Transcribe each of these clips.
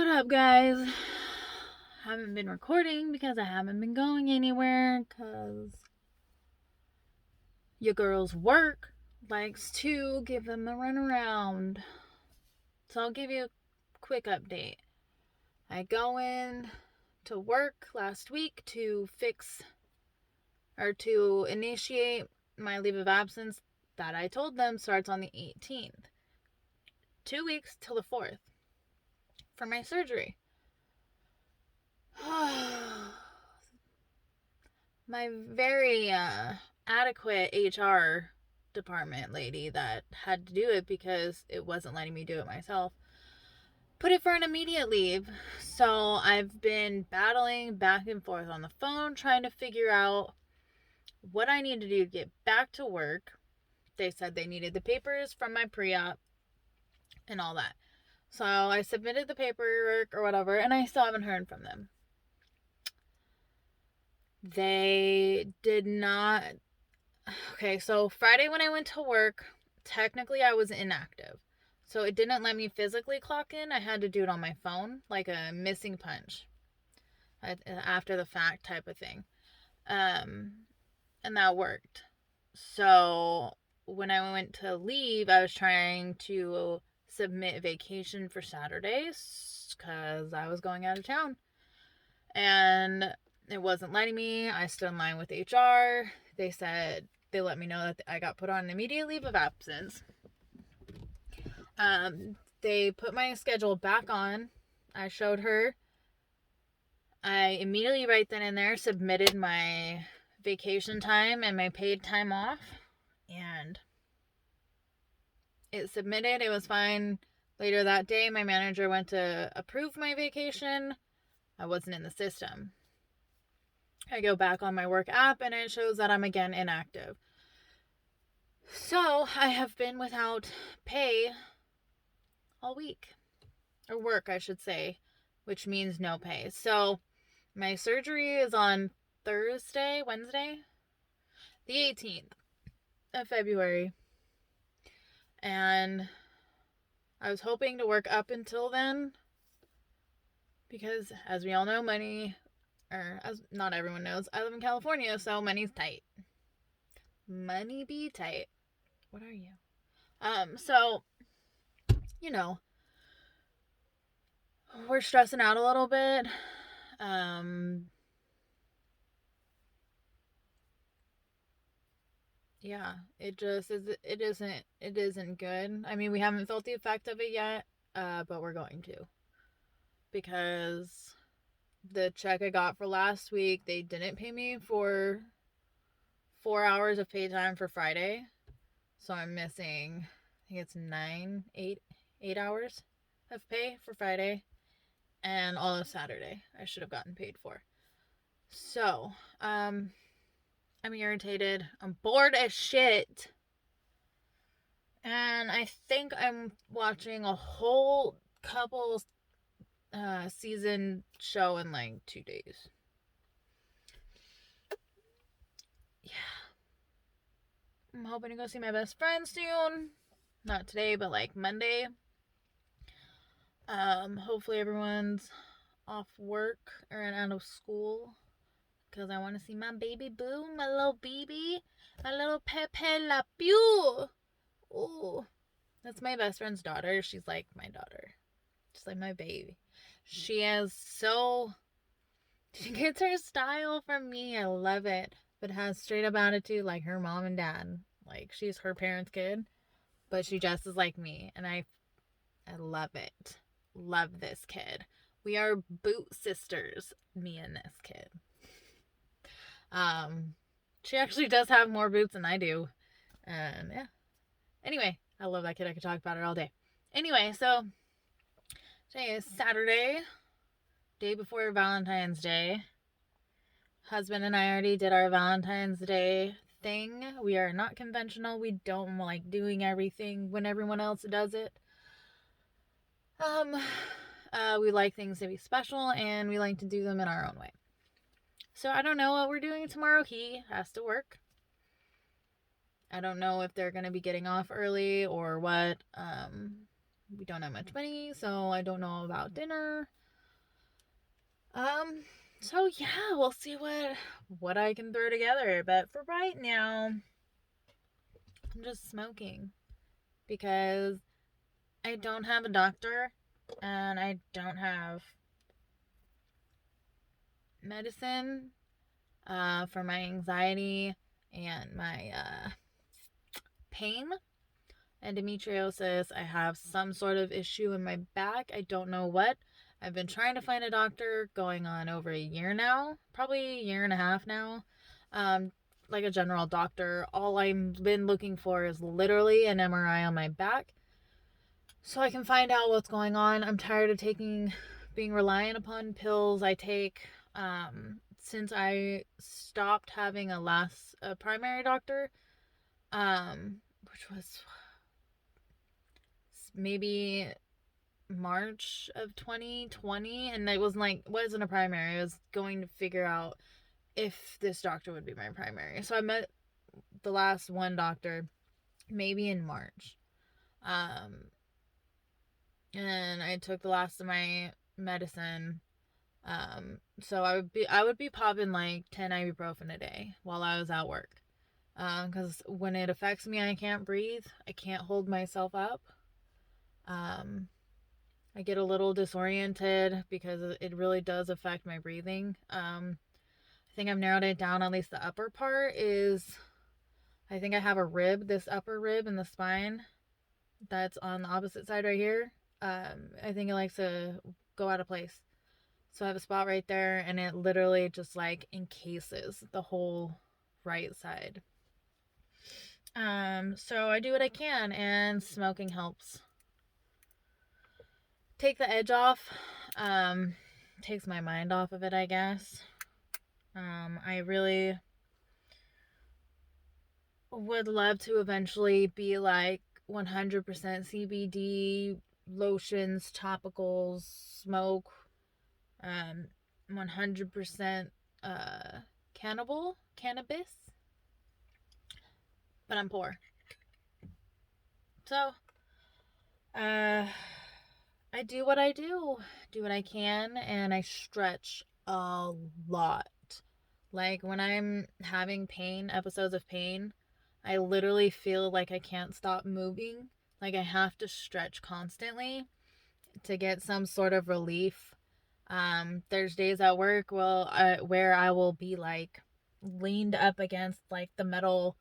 up, guys? Haven't been recording because I haven't been going anywhere because your girl's work likes to give them a runaround. So I'll give you a quick update. I go in to work last week to fix or to initiate my leave of absence that I told them starts on the 18th. 2 weeks till the 4th for my surgery. My very adequate HR department lady that had to do it because it wasn't letting me do it myself put it for an immediate leave. So I've been battling back and forth on the phone trying to figure out what I need to do to get back to work. They said they needed the papers from my pre-op and all that. So I submitted the paperwork or whatever, and I still haven't heard from them. They did not. Okay, so Friday when I went to work, technically I was inactive. So it didn't let me physically clock in. I had to do it on my phone, like a missing punch after the fact type of thing. And that worked. So when I went to leave, I was trying to submit vacation for Saturdays because I was going out of town. And it wasn't letting me. I stood in line with HR. They said they let me know that I got put on an immediate leave of absence. They put my schedule back on. I showed her. I immediately right then and there submitted my vacation time and my paid time off. And it submitted. It was fine. Later that day, my manager went to approve my vacation. I wasn't in the system. I go back on my work app and it shows that I'm again inactive. So I have been without pay all week. Or work, I should say, which means no pay. So my surgery is on Wednesday, the 18th of February. And I was hoping to work up until then because, as we all know, money, or as not everyone knows, I live in California, so money's tight. Money be tight. What are you? So, you know, we're stressing out a little bit. Yeah, it isn't good. I mean, we haven't felt the effect of it yet, but we're going to. Because the check I got for last week, they didn't pay me for 4 hours of pay time for Friday. So I'm missing, I think it's 8 hours of pay for Friday. And all of Saturday I should have gotten paid for. So, I'm irritated. I'm bored as shit. And I think I'm watching a whole couple season show in like 2 days. Yeah. I'm hoping to go see my best friend soon. Not today, but like Monday. Hopefully everyone's off work or out of school. Because I want to see my baby boo, my little baby, my little Pepe La Pew. Ooh. That's my best friend's daughter. She's like my daughter. Just like my baby. She gets her style from me. I love it. But has straight up attitude like her mom and dad. Like she's her parents' kid. But she dresses like me. And I love it. Love this kid. We are boot sisters, me and this kid. She actually does have more boots than I do. And yeah. Anyway, I love that kid. I could talk about it all day. Anyway, so today is Saturday, day before Valentine's Day. Husband and I already did our Valentine's Day thing. We are not conventional. We don't like doing everything when everyone else does it. We like things to be special and we like to do them in our own way. So I don't know what we're doing tomorrow. He has to work. I don't know if they're going to be getting off early or what. we don't have much money, so I don't know about dinner. So yeah, we'll see what I can throw together. But for right now, I'm just smoking because I don't have a doctor and I don't have medicine for my anxiety and my pain. Endometriosis. I have some sort of issue in my back. I don't know what. I've been trying to find a doctor going on over a year now, probably a year and a half now. Like a general doctor. All I've been looking for is literally an MRI on my back so I can find out what's going on. I'm tired of being reliant upon pills I take. Since I stopped having a primary doctor, which was maybe March of 2020, and it wasn't a primary. I was going to figure out if this doctor would be my primary. So I met the last one doctor maybe in March. And I took the last of my medicine. So I would be popping like 10 ibuprofen a day while I was at work. Because when it affects me, I can't breathe. I can't hold myself up. I get a little disoriented because it really does affect my breathing. I think I've narrowed it down. At least the upper part is, I think I have this upper rib in the spine that's on the opposite side right here. I think it likes to go out of place. So I have a spot right there, and it literally just like encases the whole right side. So I do what I can, and smoking helps take the edge off. Takes my mind off of it, I guess. I really would love to eventually be like 100% CBD lotions, topicals, smoke, 100% cannabis, but I'm poor. So, I do what I do what I can, and I stretch a lot. Like when I'm having episodes of pain, I literally feel like I can't stop moving. Like I have to stretch constantly to get some sort of relief. There's days at work where I will be like leaned up against like the metal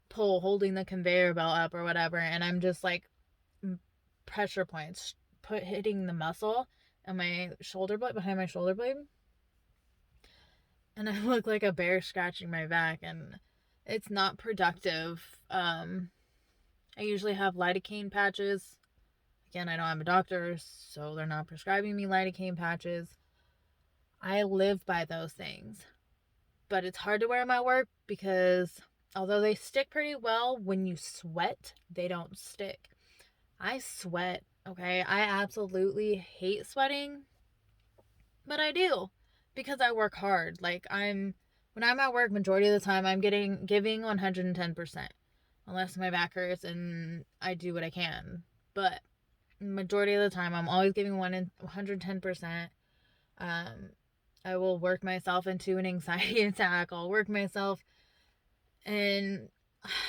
pole holding the conveyor belt up or whatever, and I'm just like pressure points hitting the muscle and my shoulder blade, behind my shoulder blade, and I look like a bear scratching my back, and it's not productive. I usually have lidocaine patches. Again, I don't have a doctor, so they're not prescribing me lidocaine patches. I live by those things, but it's hard to wear them at work because although they stick pretty well, when you sweat, they don't stick. I sweat, okay? I absolutely hate sweating, but I do because I work hard. Like when I'm at work, majority of the time I'm giving 110%, unless my back hurts and I do what I can. But majority of the time I'm always giving 110%. I will work myself into an anxiety attack. I'll work myself, and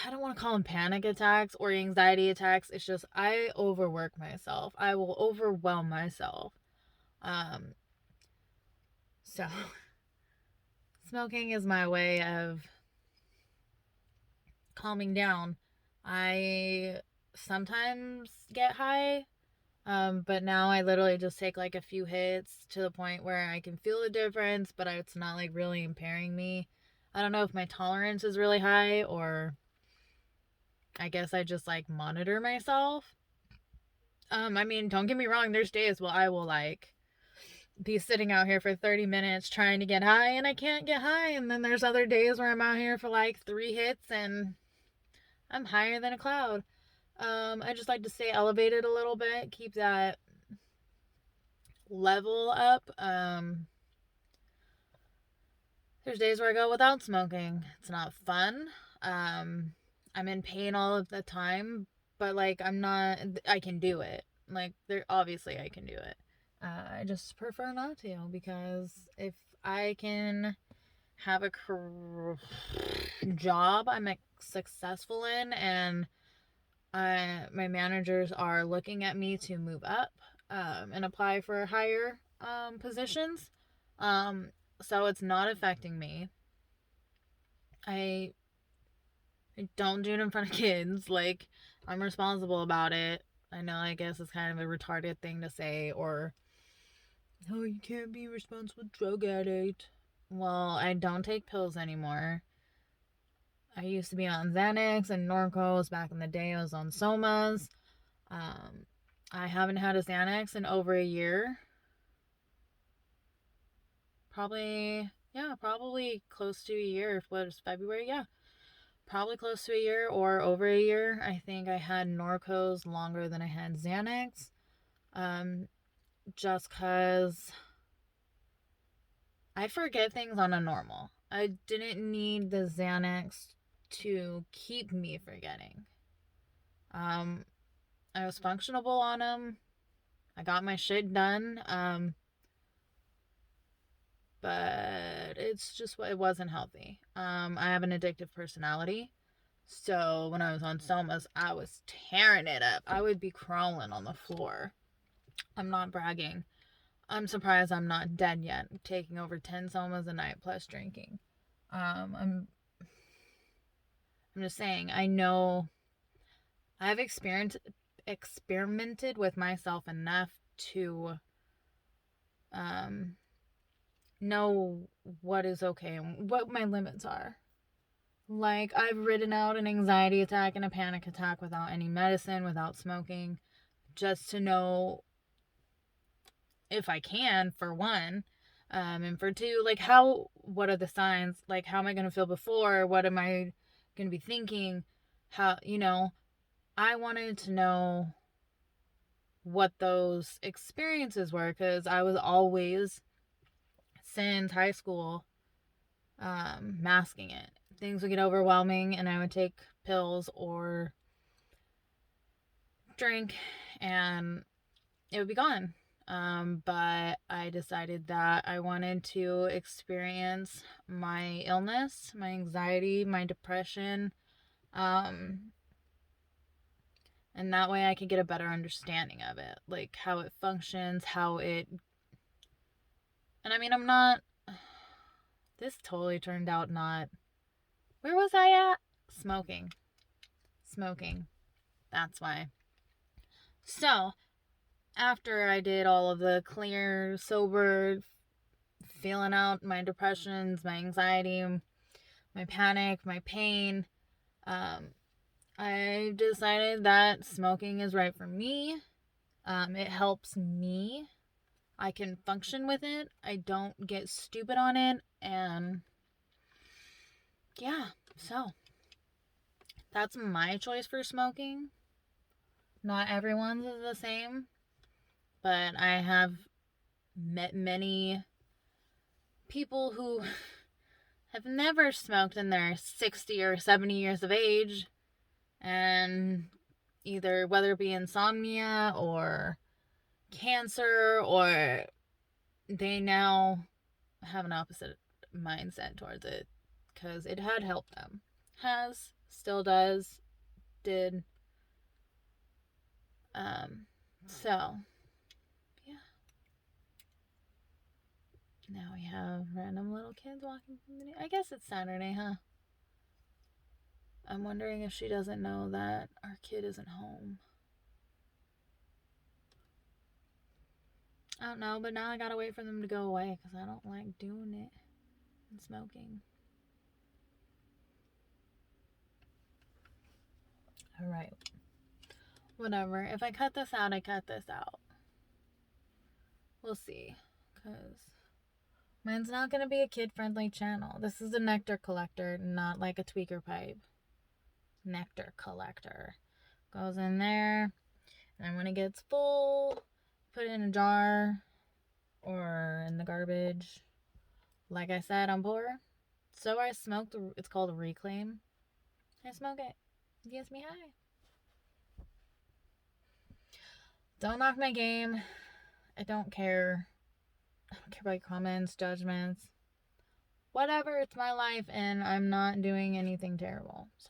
I don't want to call them panic attacks or anxiety attacks. It's just I overwork myself. I will overwhelm myself. So smoking is my way of calming down. I sometimes get high, but now I literally just take like a few hits to the point where I can feel the difference, but it's not like really impairing me. I don't know if my tolerance is really high, or I guess I just like monitor myself. I mean, don't get me wrong, there's days where I will like be sitting out here for 30 minutes trying to get high and I can't get high, and then there's other days where I'm out here for like 3 hits and I'm higher than a cloud. I just like to stay elevated a little bit, keep that level up. There's days where I go without smoking. It's not fun. I'm in pain all of the time, but like I can do it. Like, there obviously I can do it. I just prefer not to, because if I can have a job I'm successful in, and my managers are looking at me to move up and apply for higher positions, so it's not affecting me. I don't do it in front of kids. Like, I'm responsible about it. I know, I guess it's kind of a retarded thing to say, or, oh, you can't be a responsible drug addict. Well, I don't take pills anymore. I used to be on Xanax and Norcos back in the day. I was on Somas. I haven't had a Xanax in over a year. Probably close to a year. What is February? Yeah. Probably close to a year or over a year. I think I had Norcos longer than I had Xanax. Just because I forget things on a normal. I didn't need the Xanax to keep me forgetting. I was functionable on them. I got my shit done. But it's just, it wasn't healthy. I have an addictive personality. So when I was on Somas, I was tearing it up. I would be crawling on the floor. I'm not bragging. I'm surprised I'm not dead yet. I'm taking over 10 Somas a night plus drinking. I'm just saying, I know I've experimented with myself enough to know what is okay and what my limits are. Like, I've ridden out an anxiety attack and a panic attack without any medicine, without smoking, just to know if I can, for one. And for two, like, what are the signs? Like, how am I going to feel before? What am I going to be thinking? How, I wanted to know what those experiences were, because I was always, since high school, masking it. Things would get overwhelming and I would take pills or drink and it would be gone. But I decided that I wanted to experience my illness, my anxiety, my depression, and that way I could get a better understanding of it, like how it functions, and I mean, this totally turned out not, where was I at? Smoking. That's why. So, after I did all of the clear, sober, feeling out my depressions, my anxiety, my panic, my pain, I decided that smoking is right for me. It helps me. I can function with it. I don't get stupid on it. And yeah, so that's my choice for smoking. Not everyone's is the same, but I have met many people who have never smoked in their 60 or 70 years of age, and either whether it be insomnia or cancer, or they now have an opposite mindset towards it because it had helped them. Has, still does, did. So, yeah. Now we have random little kids walking from the. I guess it's Saturday, huh? I'm wondering if she doesn't know that our kid isn't home. I don't know, but now I gotta wait for them to go away because I don't like doing it and smoking. Alright. Whatever. If I cut this out, I cut this out. We'll see. Because mine's not going to be a kid-friendly channel. This is a nectar collector, not like a tweaker pipe. Nectar collector. Goes in there. And when it gets full, put it in a jar or in the garbage. Like I said, I'm poor. So I smoke it's called a Reclaim. I smoke it. It gets me high. Don't knock my game. I don't care. I don't care about your comments, judgments. Whatever, it's my life and I'm not doing anything terrible. So.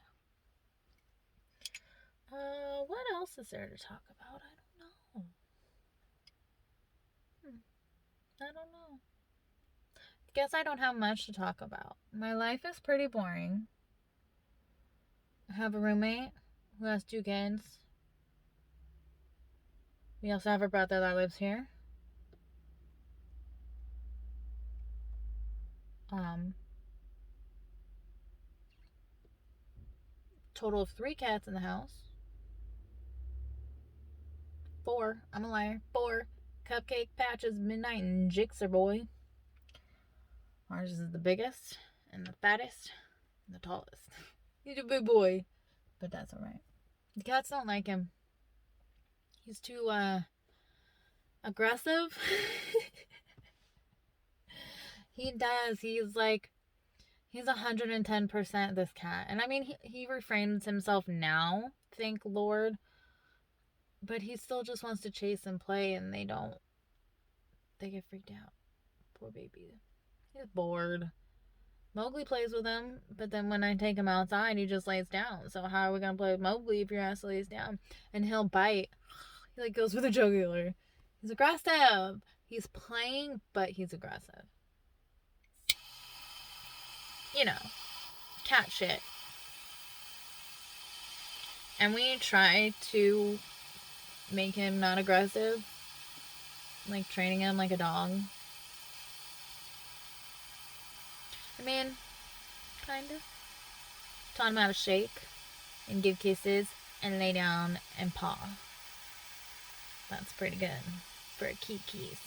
What else is there to talk about? I don't know. I don't know. Guess I don't have much to talk about. My life is pretty boring. I have a roommate who has 2 kids. We also have a brother that lives here. Total of 3 cats in the house. 4. I'm a liar. 4. Cupcake, Patches, Midnight, and Jixer Boy. Ours is the biggest and the fattest and the tallest. He's a big boy, but that's alright. The cats don't like him. He's too aggressive. He does. He's 110% this cat. And I mean, he refrains himself now, thank Lord. But he still just wants to chase and play, and they don't. They get freaked out. Poor baby. He's bored. Mowgli plays with him, but then when I take him outside, he just lays down. So how are we going to play with Mowgli if your ass lays down? And he'll bite. He goes for the jugular. He's aggressive. He's playing, but he's aggressive. You know, cat shit. And we try to make him not aggressive, like training him like a dog. I mean, kind of. Taught him how to shake and give kisses and lay down and paw. That's pretty good for a Kikis.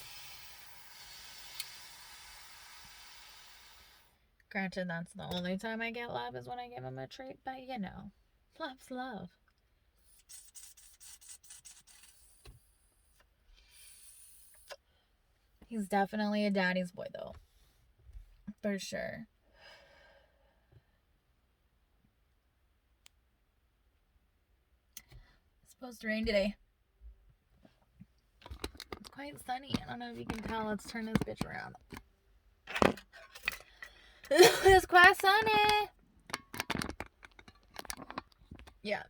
Granted, that's the only time I get love is when I give him a treat, but you know, love's love. He's definitely a daddy's boy, though. For sure. It's supposed to rain today. It's quite sunny. I don't know if you can tell. Let's turn this bitch around. It's quite sunny. Yeah.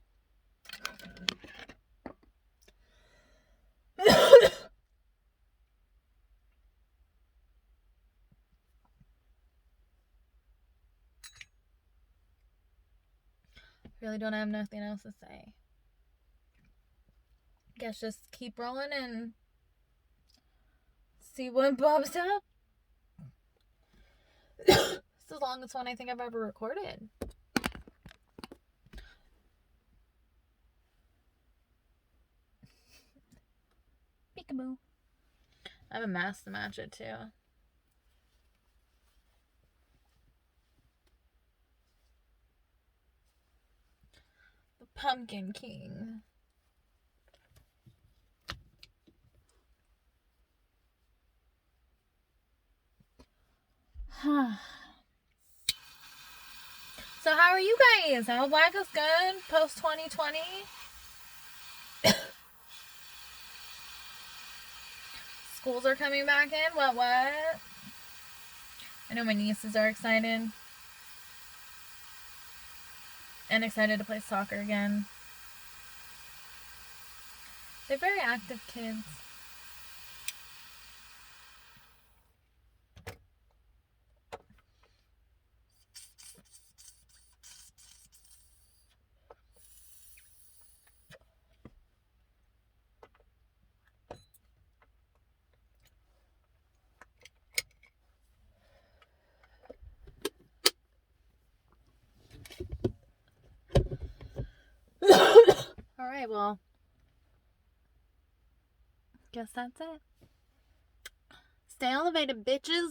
Really don't have nothing else to say. Guess just keep rolling and see what pops up. This is the longest one I think I've ever recorded. Peekaboo. I have a mask to match it too. The Pumpkin King. So how are you guys? I hope life is good post 2020. Schools are coming back in. What? I know my nieces are excited. And excited to play soccer again. They're very active kids. Alright, well, guess that's it. Stay elevated, bitches.